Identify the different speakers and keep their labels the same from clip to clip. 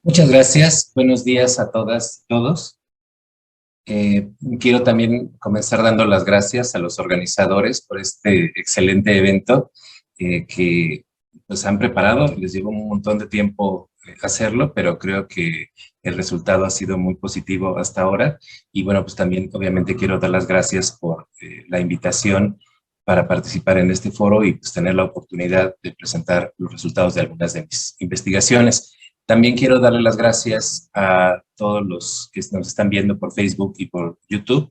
Speaker 1: Muchas gracias. Buenos días a todas y todos. Quiero también comenzar dando las gracias a los organizadores por este excelente evento que pues han preparado. Les llevó un montón de tiempo hacerlo, pero creo que el resultado ha sido muy positivo hasta ahora. Y bueno, pues también obviamente quiero dar las gracias por la invitación para participar en este foro y pues tener la oportunidad de presentar los resultados de algunas de mis investigaciones. También quiero darle las gracias a todos los que nos están viendo por Facebook y por YouTube.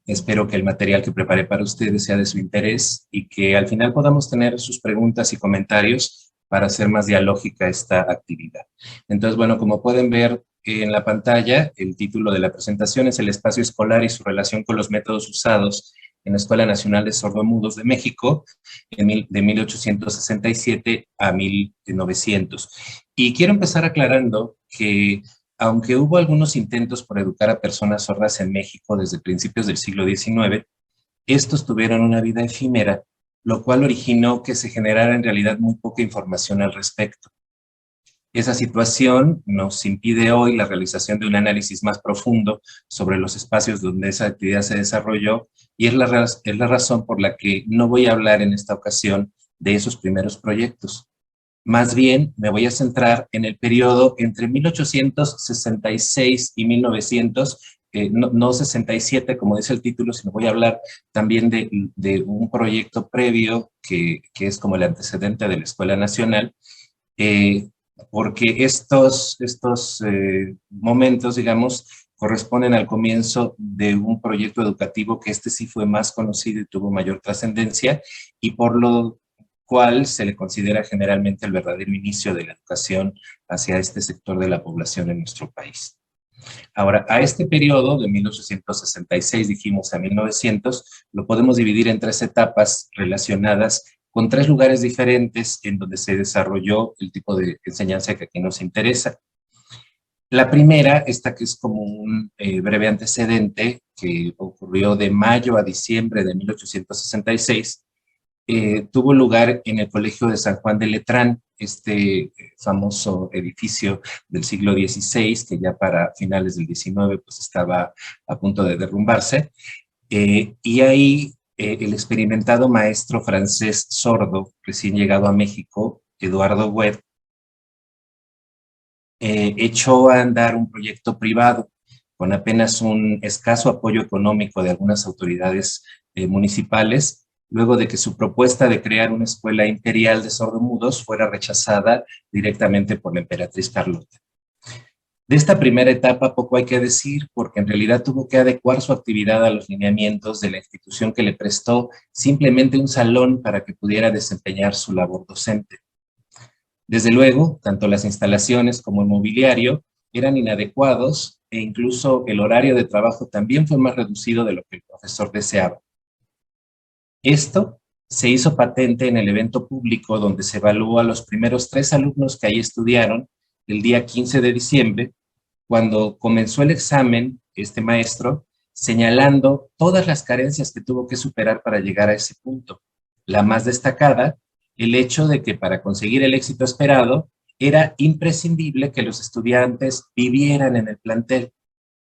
Speaker 1: Espero que el material que preparé para ustedes sea de su interés y que al final podamos tener sus preguntas y comentarios para hacer más dialógica esta actividad. Entonces, bueno, como pueden ver en la pantalla, el título de la presentación es El espacio escolar y su relación con los métodos usados en la Escuela Nacional de Sordomudos de México de 1867 a 1900. Y quiero empezar aclarando que aunque hubo algunos intentos por educar a personas sordas en México desde principios del siglo XIX, estos tuvieron una vida efímera, lo cual originó que se generara en realidad muy poca información al respecto. Esa situación nos impide hoy la realización de un análisis más profundo sobre los espacios donde esa actividad se desarrolló y es la razón por la que no voy a hablar en esta ocasión de esos primeros proyectos. Más bien, me voy a centrar en el periodo entre 1866 y 1900, no 67 como dice el título, sino voy a hablar también de un proyecto previo que es como el antecedente de la Escuela Nacional, eh, porque estos momentos, digamos, corresponden al comienzo de un proyecto educativo que este sí fue más conocido y tuvo mayor trascendencia, y por lo cual se le considera generalmente el verdadero inicio de la educación hacia este sector de la población en nuestro país. Ahora, a este periodo de 1866, dijimos, a 1900, lo podemos dividir en tres etapas relacionadas con tres lugares diferentes en donde se desarrolló el tipo de enseñanza que aquí nos interesa. La primera, esta que es como un breve antecedente, que ocurrió de mayo a diciembre de 1866, tuvo lugar en el Colegio de San Juan de Letrán, este famoso edificio del siglo XVI, que ya para finales del XIX pues estaba a punto de derrumbarse, y ahí el experimentado maestro francés sordo, recién llegado a México, Eduardo Webb, echó a andar un proyecto privado con apenas un escaso apoyo económico de algunas autoridades municipales, luego de que su propuesta de crear una escuela imperial de sordomudos fuera rechazada directamente por la emperatriz Carlota. De esta primera etapa poco hay que decir, porque en realidad tuvo que adecuar su actividad a los lineamientos de la institución que le prestó simplemente un salón para que pudiera desempeñar su labor docente. Desde luego, tanto las instalaciones como el mobiliario eran inadecuados e incluso el horario de trabajo también fue más reducido de lo que el profesor deseaba. Esto se hizo patente en el evento público donde se evaluó a los primeros 3 alumnos que ahí estudiaron el día 15 de diciembre, cuando comenzó el examen, este maestro, señalando todas las carencias que tuvo que superar para llegar a ese punto. La más destacada, el hecho de que para conseguir el éxito esperado, era imprescindible que los estudiantes vivieran en el plantel,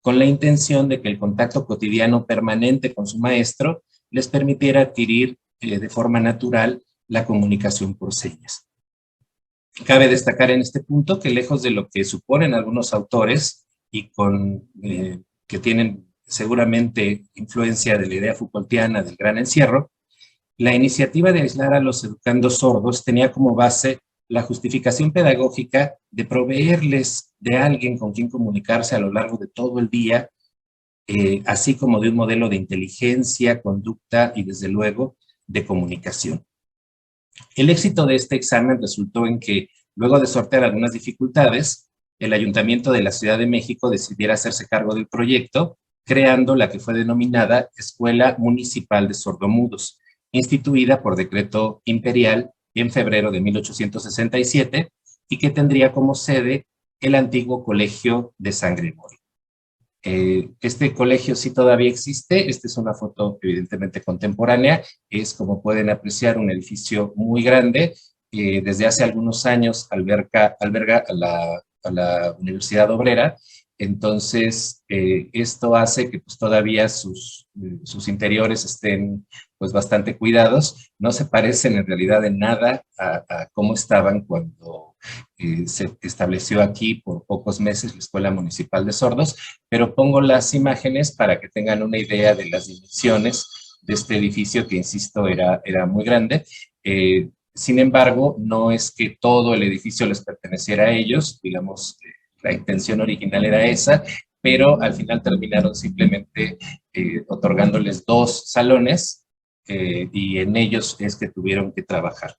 Speaker 1: con la intención de que el contacto cotidiano permanente con su maestro les permitiera adquirir de forma natural la comunicación por señas. Cabe destacar en este punto que lejos de lo que suponen algunos autores y que tienen seguramente influencia de la idea Foucaultiana del gran encierro, la iniciativa de aislar a los educandos sordos tenía como base la justificación pedagógica de proveerles de alguien con quien comunicarse a lo largo de todo el día, así como de un modelo de inteligencia, conducta y desde luego de comunicación. El éxito de este examen resultó en que, luego de sortear algunas dificultades, el Ayuntamiento de la Ciudad de México decidiera hacerse cargo del proyecto, creando la que fue denominada Escuela Municipal de Sordomudos, instituida por decreto imperial en febrero de 1867 y que tendría como sede el antiguo Colegio de San Gregorio. Este colegio sí todavía existe, esta es una foto evidentemente contemporánea, es como pueden apreciar un edificio muy grande, desde hace algunos años alberga a la Universidad Obrera. Entonces, esto hace que pues, todavía sus interiores estén pues, bastante cuidados. No se parecen en realidad en nada a cómo estaban cuando se estableció aquí por pocos meses la Escuela Municipal de Sordos, pero pongo las imágenes para que tengan una idea de las dimensiones de este edificio que, insisto, era muy grande. Sin embargo, no es que todo el edificio les perteneciera a ellos, digamos, la intención original era esa, pero al final terminaron simplemente otorgándoles 2 salones y en ellos es que tuvieron que trabajar.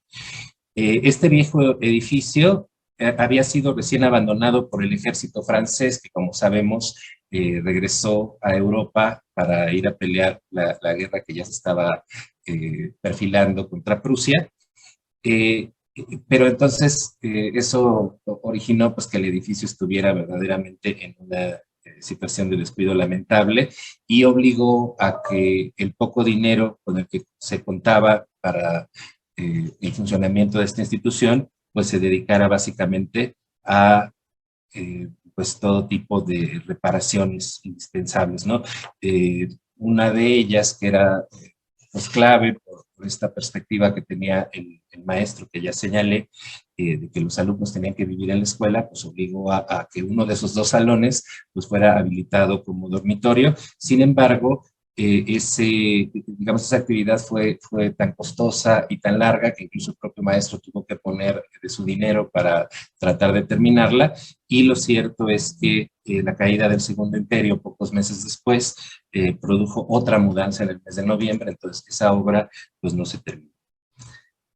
Speaker 1: Este viejo edificio había sido recién abandonado por el ejército francés, que como sabemos regresó a Europa para ir a pelear la guerra que ya se estaba perfilando contra Prusia. Eh, pero entonces eso originó pues, que el edificio estuviera verdaderamente en una situación de descuido lamentable y obligó a que el poco dinero con el que se contaba para el funcionamiento de esta institución pues se dedicara básicamente a pues todo tipo de reparaciones indispensables, ¿no? Una de ellas que era pues clave por esta perspectiva que tenía el maestro que ya señalé, de que los alumnos tenían que vivir en la escuela, pues obligó a que uno de esos 2 salones pues fuera habilitado como dormitorio. Sin embargo, digamos, esa actividad fue tan costosa y tan larga que incluso el propio maestro tuvo que poner de su dinero para tratar de terminarla. Y lo cierto es que la caída del Segundo Imperio, pocos meses después, produjo otra mudanza en el mes de noviembre, entonces esa obra pues no se terminó.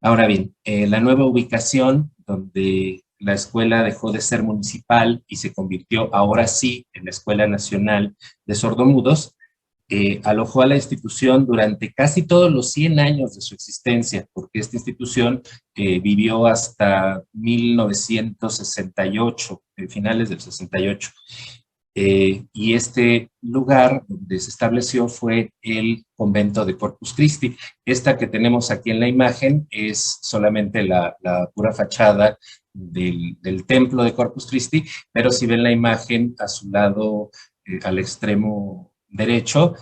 Speaker 1: Ahora bien, la nueva ubicación donde la escuela dejó de ser municipal y se convirtió ahora sí en la Escuela Nacional de Sordomudos, alojó a la institución durante casi todos los 100 años de su existencia, porque esta institución vivió hasta 1968, finales del 68. Y este lugar donde se estableció fue el convento de Corpus Christi. Esta que tenemos aquí en la imagen es solamente la pura fachada del templo de Corpus Christi, pero si ven la imagen a su lado, al extremo derecho,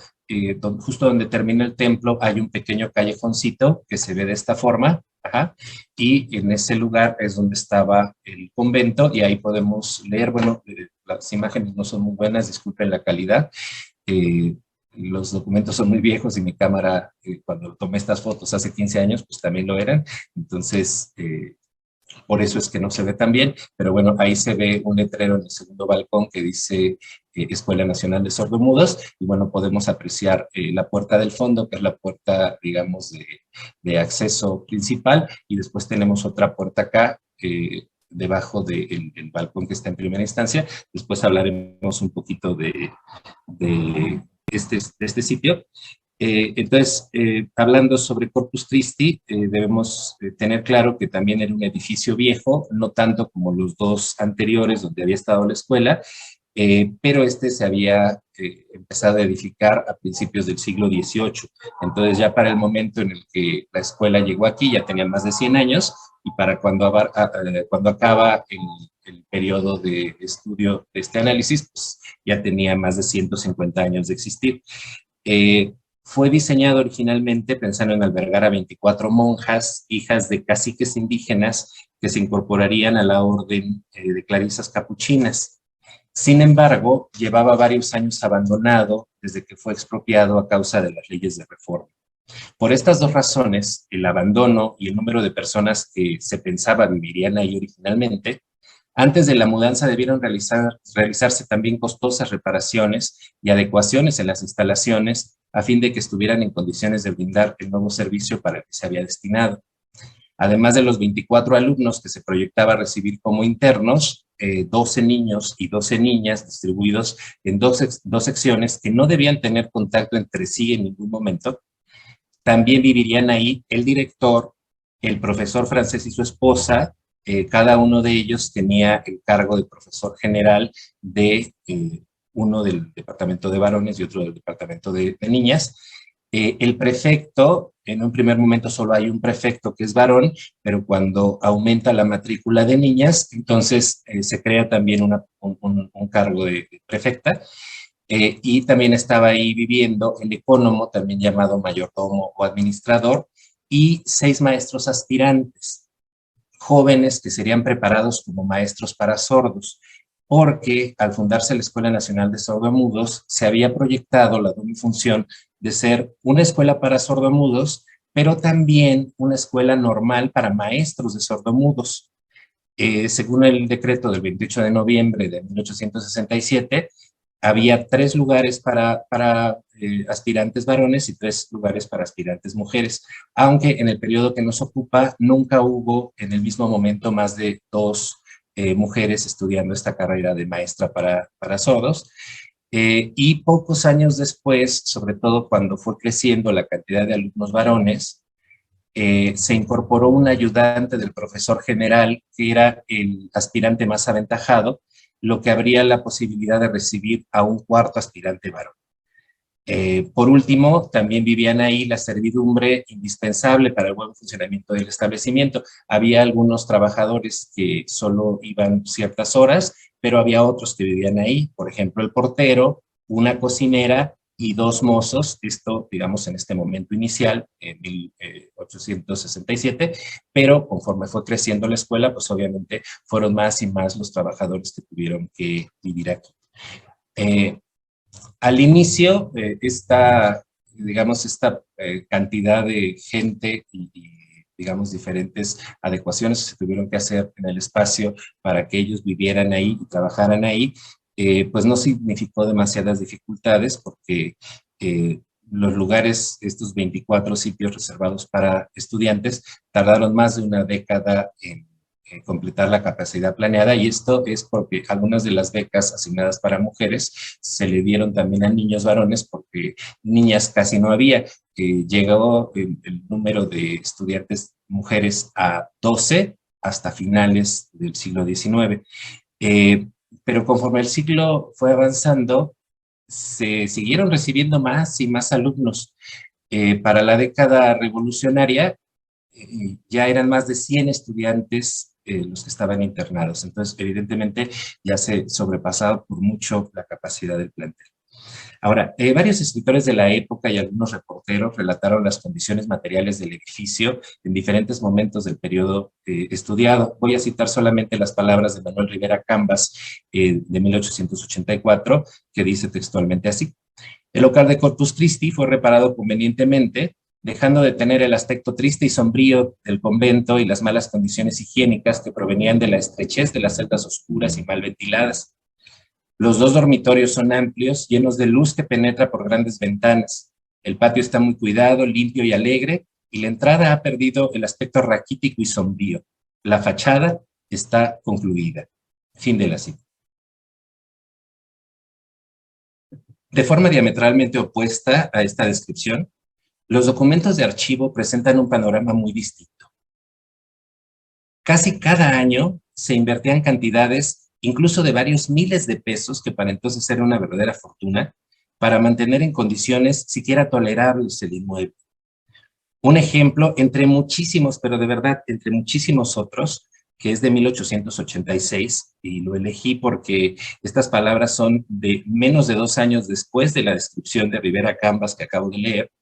Speaker 1: justo donde termina el templo, hay un pequeño callejoncito que se ve de esta forma, ajá, y en ese lugar es donde estaba el convento, y ahí podemos leer, bueno, las imágenes no son muy buenas, disculpen la calidad, los documentos son muy viejos y mi cámara, cuando tomé estas fotos hace 15 años, pues también lo eran, entonces por eso es que no se ve tan bien, pero bueno, ahí se ve un letrero en el segundo balcón que dice Escuela Nacional de Sordomudos, y bueno, podemos apreciar la puerta del fondo, que es la puerta, digamos, de acceso principal, y después tenemos otra puerta acá, debajo del balcón que está en primera instancia. Después hablaremos un poquito de este sitio. Entonces, hablando sobre Corpus Christi, debemos tener claro que también era un edificio viejo, no tanto como los 2 anteriores donde había estado la escuela, pero este se había empezado a edificar a principios del siglo XVIII. Entonces, ya para el momento en el que la escuela llegó aquí, ya tenía más de 100 años, y para cuando acaba el periodo de estudio de este análisis, pues ya tenía más de 150 años de existir. Fue diseñado originalmente pensando en albergar a 24 monjas, hijas de caciques indígenas que se incorporarían a la orden de clarisas capuchinas. Sin embargo, llevaba varios años abandonado desde que fue expropiado a causa de las leyes de reforma. Por estas 2 razones, el abandono y el número de personas que se pensaba vivirían ahí originalmente, antes de la mudanza debieron realizarse también costosas reparaciones y adecuaciones en las instalaciones a fin de que estuvieran en condiciones de brindar el nuevo servicio para el que se había destinado. Además de los 24 alumnos que se proyectaba recibir como internos, 12 niños y 12 niñas distribuidos en dos secciones que no debían tener contacto entre sí en ningún momento. También vivirían ahí el director, el profesor francés y su esposa. Cada uno de ellos tenía el cargo de profesor general de uno del departamento de varones y otro del departamento de niñas. El prefecto, en un primer momento solo hay un prefecto que es varón, pero cuando aumenta la matrícula de niñas, entonces se crea también un cargo de prefecta. Y también estaba ahí viviendo el ecónomo, también llamado mayordomo o administrador, y 6 maestros aspirantes, jóvenes que serían preparados como maestros para sordos, porque al fundarse la Escuela Nacional de Sordomudos, se había proyectado la doble función de ser una escuela para sordomudos, pero también una escuela normal para maestros de sordomudos. Según el decreto del 28 de noviembre de 1867, había 3 lugares para aspirantes varones y 3 lugares para aspirantes mujeres, aunque en el periodo que nos ocupa nunca hubo en el mismo momento más de 2 mujeres estudiando esta carrera de maestra para sordos. Y pocos años después, sobre todo cuando fue creciendo la cantidad de alumnos varones, se incorporó un ayudante del profesor general, que era el aspirante más aventajado, lo que abría la posibilidad de recibir a un cuarto aspirante varón. Por último, también vivían ahí la servidumbre indispensable para el buen funcionamiento del establecimiento. Había algunos trabajadores que solo iban ciertas horas, pero había otros que vivían ahí, por ejemplo, el portero, una cocinera y 2 mozos, esto, digamos, en este momento inicial, en 1867, pero conforme fue creciendo la escuela, pues obviamente fueron más y más los trabajadores que tuvieron que vivir aquí. Al inicio, esta cantidad de gente digamos, diferentes adecuaciones que se tuvieron que hacer en el espacio para que ellos vivieran ahí y trabajaran ahí, pues no significó demasiadas dificultades porque los lugares, estos 24 sitios reservados para estudiantes, tardaron más de una década en completar la capacidad planeada, y esto es porque algunas de las becas asignadas para mujeres se le dieron también a niños varones, porque niñas casi no había. Llegó el número de estudiantes mujeres a 12 hasta finales del siglo XIX. Pero conforme el siglo fue avanzando, se siguieron recibiendo más y más alumnos. Para la década revolucionaria, ya eran más de 100 estudiantes los que estaban internados. Entonces, evidentemente, ya se sobrepasaba por mucho la capacidad del plantel. Ahora, varios escritores de la época y algunos reporteros relataron las condiciones materiales del edificio en diferentes momentos del periodo estudiado. Voy a citar solamente las palabras de Manuel Rivera Cambas, de 1884, que dice textualmente así: el local de Corpus Christi fue reparado convenientemente, dejando de tener el aspecto triste y sombrío del convento y las malas condiciones higiénicas que provenían de la estrechez de las celdas oscuras y mal ventiladas. Los 2 dormitorios son amplios, llenos de luz que penetra por grandes ventanas. El patio está muy cuidado, limpio y alegre, y la entrada ha perdido el aspecto raquítico y sombrío. La fachada está concluida. Fin de la cita. De forma diametralmente opuesta a esta descripción, los documentos de archivo presentan un panorama muy distinto. Casi cada año se invertían cantidades, incluso de varios miles de pesos, que para entonces era una verdadera fortuna, para mantener en condiciones siquiera tolerables el inmueble. Un ejemplo, entre muchísimos, pero de verdad, entre muchísimos otros, que es de 1886, y lo elegí porque estas palabras son de menos de 2 años después de la descripción de Rivera Cambas que acabo de leer.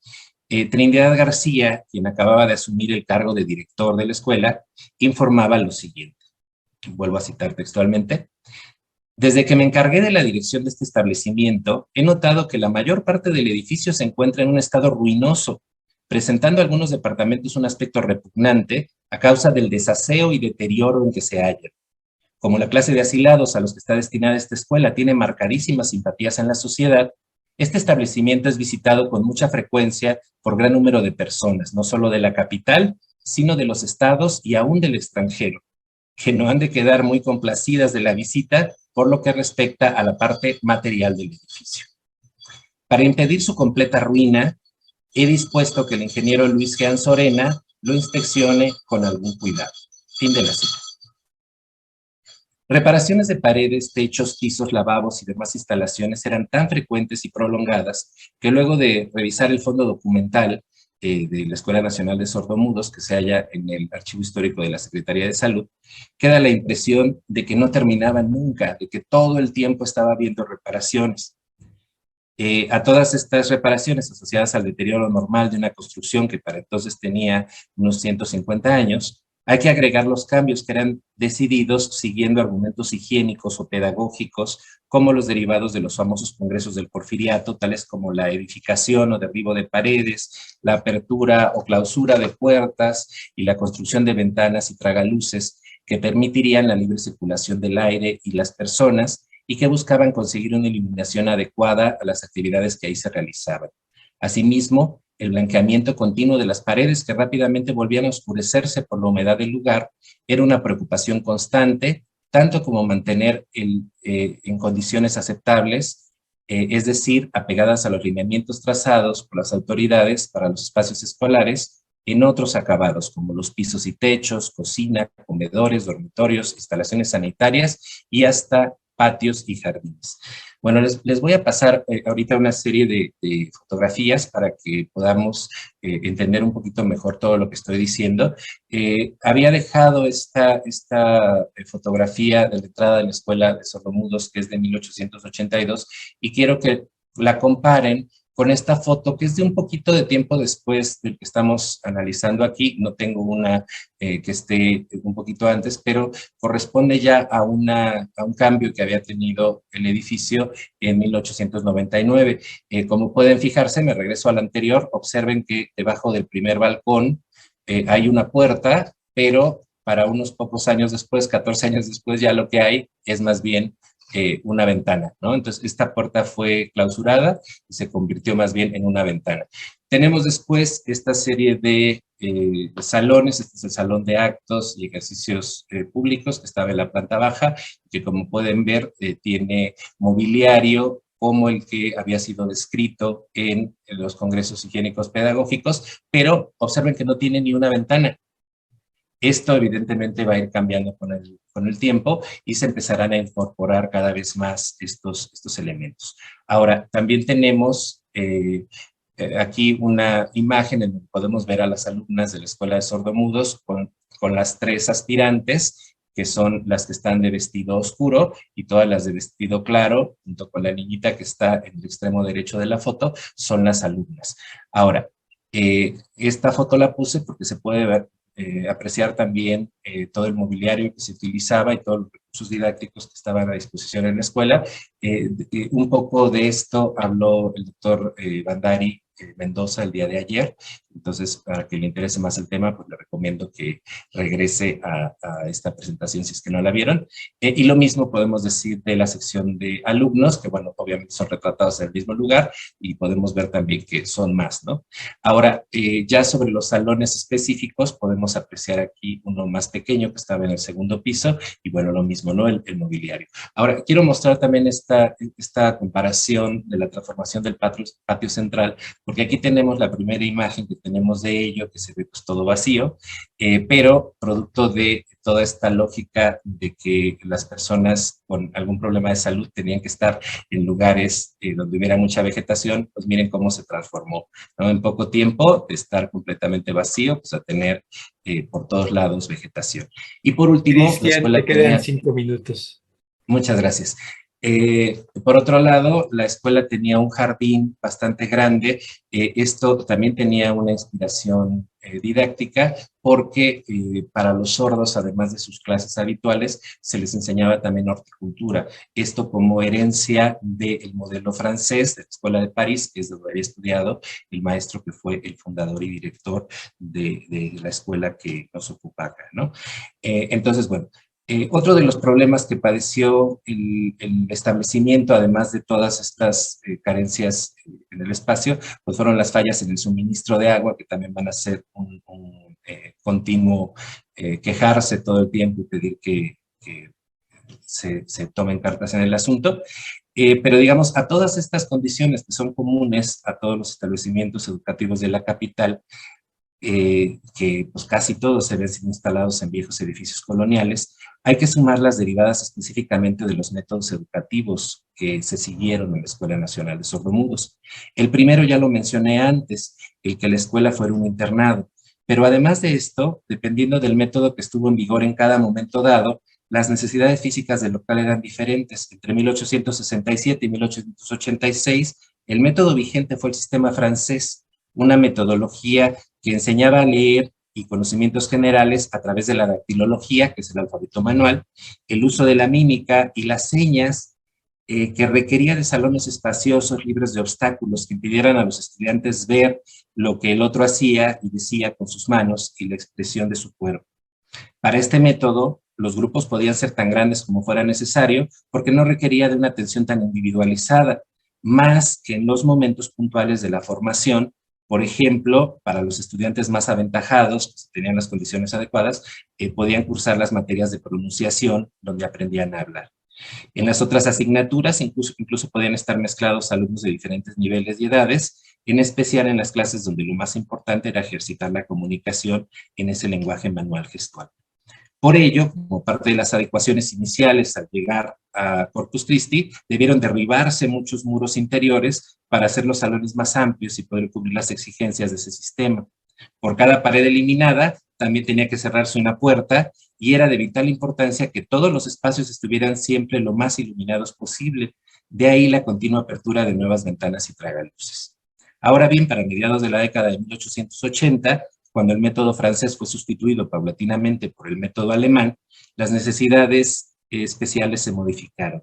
Speaker 1: Trinidad García, quien acababa de asumir el cargo de director de la escuela, informaba lo siguiente. Vuelvo a citar textualmente: desde que me encargué de la dirección de este establecimiento, he notado que la mayor parte del edificio se encuentra en un estado ruinoso, presentando algunos departamentos un aspecto repugnante a causa del desaseo y deterioro en que se hallan. Como la clase de asilados a los que está destinada esta escuela tiene marcadísimas simpatías en la sociedad, este establecimiento es visitado con mucha frecuencia por gran número de personas, no solo de la capital, sino de los estados y aún del extranjero, que no han de quedar muy complacidas de la visita por lo que respecta a la parte material del edificio. Para impedir su completa ruina, he dispuesto que el ingeniero Luis G. Anzorena lo inspeccione con algún cuidado. Fin de la cita. Reparaciones de paredes, techos, pisos, lavabos y demás instalaciones eran tan frecuentes y prolongadas que luego de revisar el fondo documental de la Escuela Nacional de Sordomudos, que se halla en el Archivo Histórico de la Secretaría de Salud, queda la impresión de que no terminaban nunca, de que todo el tiempo estaba habiendo reparaciones. A todas estas reparaciones asociadas al deterioro normal de una construcción que para entonces tenía unos 150 años, hay que agregar los cambios que eran decididos siguiendo argumentos higiénicos o pedagógicos, como los derivados de los famosos congresos del Porfiriato, tales como la edificación o derribo de paredes, la apertura o clausura de puertas y la construcción de ventanas y tragaluces que permitirían la libre circulación del aire y las personas, y que buscaban conseguir una iluminación adecuada a las actividades que ahí se realizaban. Asimismo, el blanqueamiento continuo de las paredes, que rápidamente volvían a oscurecerse por la humedad del lugar, era una preocupación constante, tanto como mantener en condiciones aceptables, es decir, apegadas a los lineamientos trazados por las autoridades para los espacios escolares, en otros acabados, como los pisos y techos, cocina, comedores, dormitorios, instalaciones sanitarias y hasta patios y jardines. Bueno, les voy a pasar ahorita una serie de fotografías para que podamos entender un poquito mejor todo lo que estoy diciendo. Había dejado esta fotografía de la entrada de la Escuela de Sordomudos, que es de 1882, y quiero que la comparen con esta foto, que es de un poquito de tiempo después del que estamos analizando aquí. No tengo una que esté un poquito antes, pero corresponde ya a un cambio que había tenido el edificio en 1899. Como pueden fijarse, me regreso al anterior, observen que debajo del primer balcón hay una puerta, pero para unos pocos años después, 14 años después, ya lo que hay es más bien una ventana, ¿no? Entonces, esta puerta fue clausurada y se convirtió más bien en una ventana. Tenemos después esta serie de salones. Este es el salón de actos y ejercicios públicos que estaba en la planta baja, que como pueden ver tiene mobiliario como el que había sido descrito en los congresos higiénicos pedagógicos, pero observen que no tiene ni una ventana. Esto evidentemente va a ir cambiando con el tiempo y se empezarán a incorporar cada vez más estos elementos. Ahora, también tenemos aquí una imagen en donde podemos ver a las alumnas de la Escuela de Sordomudos con las tres aspirantes, que son las que están de vestido oscuro, y todas las de vestido claro, junto con la niñita que está en el extremo derecho de la foto, son las alumnas. Ahora, esta foto la puse porque se puede ver, apreciar también todo el mobiliario que se utilizaba y todos los recursos didácticos que estaban a disposición en la escuela. Un poco de esto habló el doctor Bandari Mendoza el día de ayer. Entonces, para que le interese más el tema, pues le recomiendo que regrese a esta presentación si es que no la vieron. Y lo mismo podemos decir de la sección de alumnos, que bueno, obviamente son retratados en el mismo lugar, y podemos ver también que son más, ¿no? Ahora, ya sobre los salones específicos, podemos apreciar aquí uno más pequeño que estaba en el segundo piso, y bueno, lo mismo, ¿no? El mobiliario. Ahora, quiero mostrar también esta comparación de la transformación del patio central, porque aquí tenemos la primera imagen que tenemos de ello, que se ve pues todo vacío, pero producto de toda esta lógica de que las personas con algún problema de salud tenían que estar en lugares donde hubiera mucha vegetación, pues miren cómo se transformó, ¿no? En poco tiempo de estar completamente vacío, pues a tener por todos lados vegetación. Y por último, la
Speaker 2: Cristian,
Speaker 1: escuela
Speaker 2: te quedan
Speaker 1: tenía...
Speaker 2: 5 minutos.
Speaker 1: Muchas gracias. Por otro lado, la escuela tenía un jardín bastante grande. Esto también tenía una inspiración didáctica, porque para los sordos, además de sus clases habituales, se les enseñaba también horticultura. Esto como herencia del modelo francés de la Escuela de París, que es donde había estudiado el maestro que fue el fundador y director de la escuela que nos ocupa acá, ¿no? Entonces, bueno, otro de los problemas que padeció el establecimiento, además de todas estas carencias en el espacio, pues fueron las fallas en el suministro de agua, que también van a ser un continuo quejarse todo el tiempo y pedir que se tomen cartas en el asunto. Pero digamos, a todas estas condiciones que son comunes a todos los establecimientos educativos de la capital, que pues casi todos se ven instalados en viejos edificios coloniales, hay que sumar las derivadas específicamente de los métodos educativos que se siguieron en la Escuela Nacional de Sordomudos. El primero ya lo mencioné antes, el que la escuela fuera un internado, pero además de esto, dependiendo del método que estuvo en vigor en cada momento dado, las necesidades físicas del local eran diferentes. Entre 1867 y 1886, el método vigente fue el sistema francés, una metodología que enseñaba a leer y conocimientos generales a través de la dactilología, que es el alfabeto manual, el uso de la mímica y las señas, que requería de salones espaciosos, libres de obstáculos, que impidieran a los estudiantes ver lo que el otro hacía y decía con sus manos y la expresión de su cuerpo. Para este método, los grupos podían ser tan grandes como fuera necesario, porque no requería de una atención tan individualizada, más que en los momentos puntuales de la formación. Por ejemplo, para los estudiantes más aventajados, que tenían las condiciones adecuadas, podían cursar las materias de pronunciación, donde aprendían a hablar. En las otras asignaturas, incluso podían estar mezclados alumnos de diferentes niveles y edades, en especial en las clases donde lo más importante era ejercitar la comunicación en ese lenguaje manual gestual. Por ello, como parte de las adecuaciones iniciales al llegar a Corpus Christi, debieron derribarse muchos muros interiores para hacer los salones más amplios y poder cubrir las exigencias de ese sistema. Por cada pared eliminada, también tenía que cerrarse una puerta y era de vital importancia que todos los espacios estuvieran siempre lo más iluminados posible. De ahí la continua apertura de nuevas ventanas y tragaluces. Ahora bien, para mediados de la década de 1880, cuando el método francés fue sustituido paulatinamente por el método alemán, las necesidades especiales se modificaron.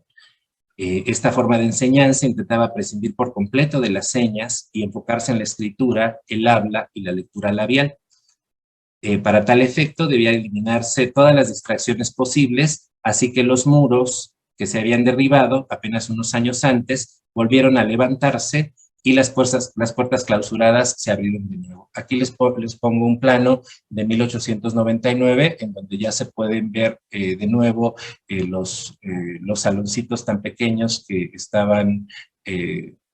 Speaker 1: Esta forma de enseñanza intentaba prescindir por completo de las señas y enfocarse en la escritura, el habla y la lectura labial. Para tal efecto debía eliminarse todas las distracciones posibles, así que los muros que se habían derribado apenas unos años antes volvieron a levantarse y las puertas clausuradas se abrieron de nuevo. Aquí les pongo un plano de 1899, en donde ya se pueden ver de nuevo los saloncitos tan pequeños que estaban,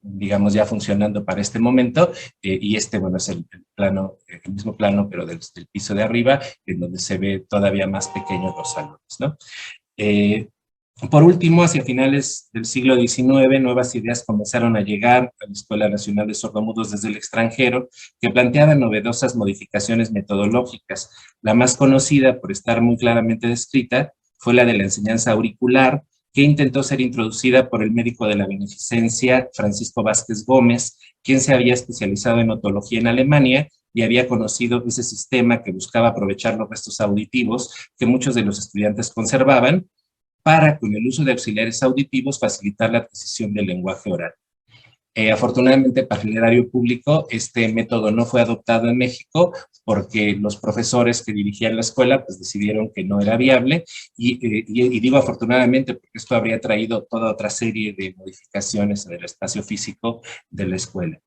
Speaker 1: digamos, ya funcionando para este momento, y este, bueno, es el plano, el mismo plano, pero del piso de arriba, en donde se ve todavía más pequeños los salones, ¿no? Por último, hacia finales del siglo XIX, nuevas ideas comenzaron a llegar a la Escuela Nacional de Sordomudos desde el extranjero, que planteaban novedosas modificaciones metodológicas. La más conocida, por estar muy claramente descrita, fue la de la enseñanza auricular, que intentó ser introducida por el médico de la Beneficencia, Francisco Vázquez Gómez, quien se había especializado en otología en Alemania y había conocido ese sistema que buscaba aprovechar los restos auditivos que muchos de los estudiantes conservaban, para, con el uso de auxiliares auditivos, facilitar la adquisición del lenguaje oral. Afortunadamente para el erario público, este método no fue adoptado en México porque los profesores que dirigían la escuela pues decidieron que no era viable y digo afortunadamente porque esto habría traído toda otra serie de modificaciones en el espacio físico de la escuela.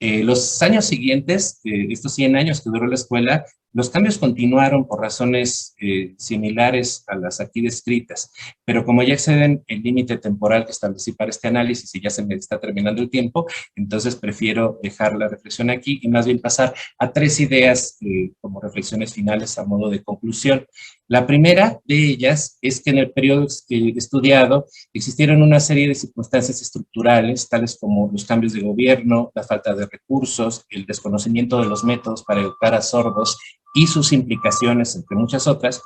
Speaker 1: Los años siguientes, estos 100 años que duró la escuela, los cambios continuaron por razones similares a las aquí descritas, pero como ya exceden el límite temporal que establecí para este análisis y ya se me está terminando el tiempo, entonces prefiero dejar la reflexión aquí y más bien pasar a tres ideas como reflexiones finales a modo de conclusión. La primera de ellas es que en el periodo estudiado existieron una serie de circunstancias estructurales, tales como los cambios de gobierno, la falta de recursos, el desconocimiento de los métodos para educar a sordos y sus implicaciones, entre muchas otras,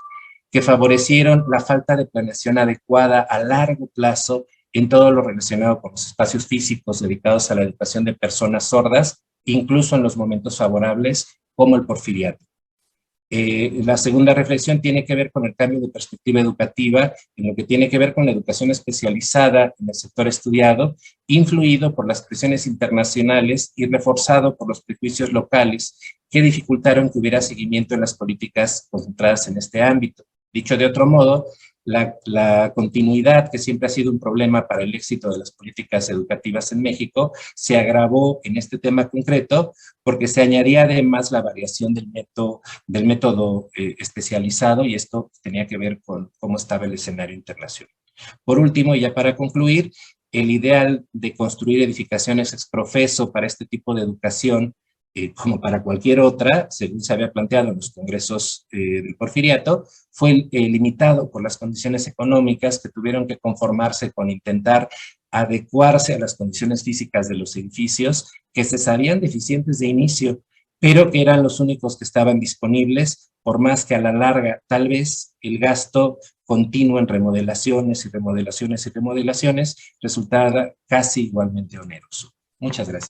Speaker 1: que favorecieron la falta de planeación adecuada a largo plazo en todo lo relacionado con los espacios físicos dedicados a la educación de personas sordas, incluso en los momentos favorables como el porfiriato. La segunda reflexión tiene que ver con el cambio de perspectiva educativa, en lo que tiene que ver con la educación especializada en el sector estudiado, influido por las presiones internacionales y reforzado por los prejuicios locales que dificultaron que hubiera seguimiento en las políticas concentradas en este ámbito. Dicho de otro modo, la continuidad, que siempre ha sido un problema para el éxito de las políticas educativas en México, se agravó en este tema concreto porque se añadía además la variación del método especializado, y esto tenía que ver con cómo estaba el escenario internacional. Por último, y ya para concluir, el ideal de construir edificaciones ex profeso para este tipo de educación como para cualquier otra, según se había planteado en los congresos del Porfiriato, fue limitado por las condiciones económicas que tuvieron que conformarse con intentar adecuarse a las condiciones físicas de los edificios que se sabían deficientes de inicio, pero que eran los únicos que estaban disponibles, por más que a la larga tal vez el gasto continuo en remodelaciones y remodelaciones y remodelaciones resultara casi igualmente oneroso. Muchas gracias.